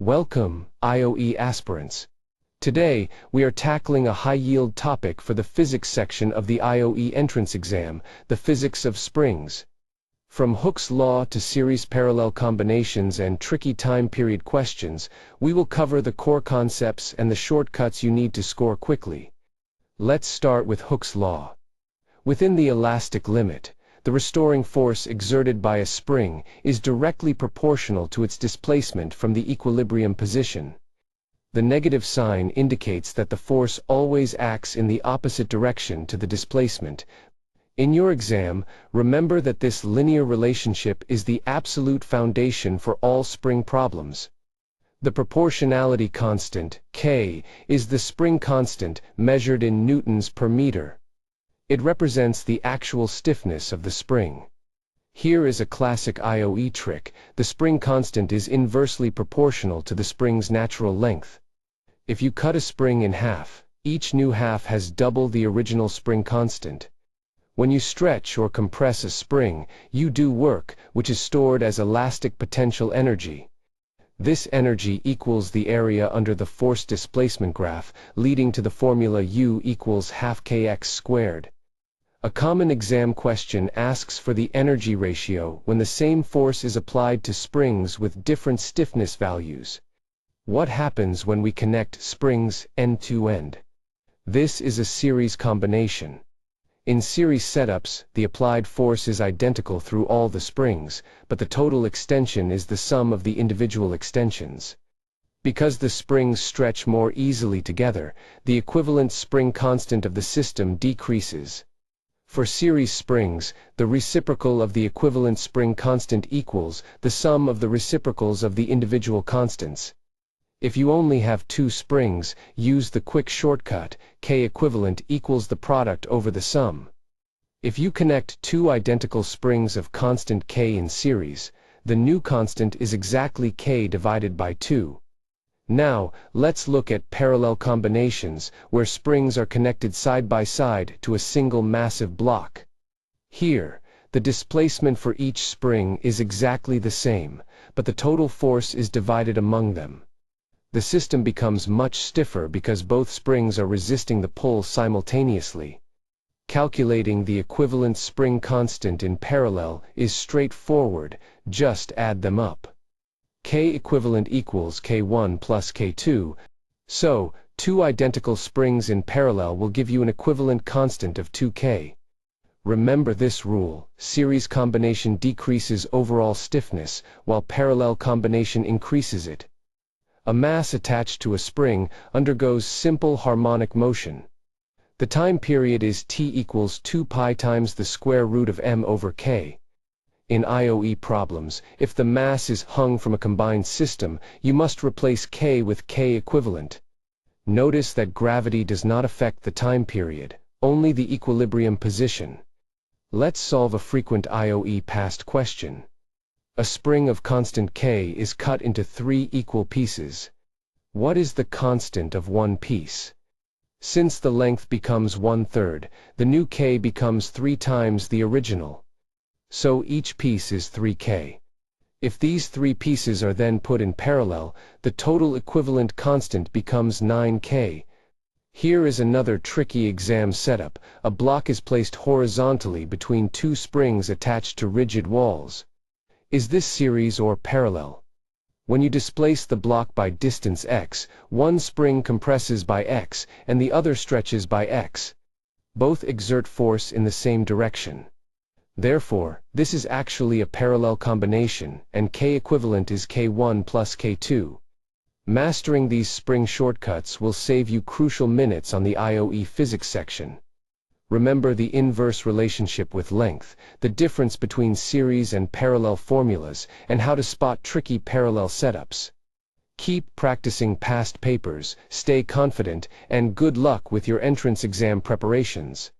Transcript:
Welcome, IOE aspirants. Today, we are tackling a high-yield topic for the physics section of the IOE entrance exam, the physics of springs. From Hooke's law to series parallel combinations and tricky time period questions, we will cover the core concepts and the shortcuts you need to score quickly. Let's start with Hooke's law. Within the elastic limit, the restoring force exerted by a spring is directly proportional to its displacement from the equilibrium position. The negative sign indicates that the force always acts in the opposite direction to the displacement. In your exam, remember that this linear relationship is the absolute foundation for all spring problems. The proportionality constant, K, is the spring constant measured in newtons per meter. It represents the actual stiffness of the spring. Here is a classic IOE trick. The spring constant is inversely proportional to the spring's natural length. If you cut a spring in half, each new half has double the original spring constant. When you stretch or compress a spring, you do work, which is stored as elastic potential energy. This energy equals the area under the force displacement graph, leading to the formula U equals half kx squared. A common exam question asks for the energy ratio when the same force is applied to springs with different stiffness values. What happens when we connect springs end to end? This is a series combination. In series setups, the applied force is identical through all the springs, but the total extension is the sum of the individual extensions. Because the springs stretch more easily together, the equivalent spring constant of the system decreases. For series springs, the reciprocal of the equivalent spring constant equals the sum of the reciprocals of the individual constants. If you only have two springs, use the quick shortcut, K equivalent equals the product over the sum. If you connect two identical springs of constant K in series, the new constant is exactly K divided by 2. Now, let's look at parallel combinations, where springs are connected side by side to a single massive block. Here, the displacement for each spring is exactly the same, but the total force is divided among them. The system becomes much stiffer because both springs are resisting the pull simultaneously. Calculating the equivalent spring constant in parallel is straightforward, just add them up. K equivalent equals K1 plus K2, so, two identical springs in parallel will give you an equivalent constant of 2K. Remember this rule: series combination decreases overall stiffness, while parallel combination increases it. A mass attached to a spring undergoes simple harmonic motion. The time period is t equals 2 pi times the square root of m over k. In IOE problems, if the mass is hung from a combined system, you must replace k with k equivalent. Notice that gravity does not affect the time period, only the equilibrium position. Let's solve a frequent IOE past question. A spring of constant k is cut into 3 equal pieces. What is the constant of one piece? Since the length becomes 1/3, the new k becomes 3 times the original. So each piece is 3k. If these 3 pieces are then put in parallel, the total equivalent constant becomes 9k. Here is another tricky exam setup. A block is placed horizontally between 2 springs attached to rigid walls. Is this series or parallel? When you displace the block by distance x, one spring compresses by x, and the other stretches by x. Both exert force in the same direction. Therefore, this is actually a parallel combination, and K equivalent is K1 plus K2. Mastering these spring shortcuts will save you crucial minutes on the IOE physics section. Remember the inverse relationship with length, the difference between series and parallel formulas, and how to spot tricky parallel setups. Keep practicing past papers, stay confident, and good luck with your entrance exam preparations.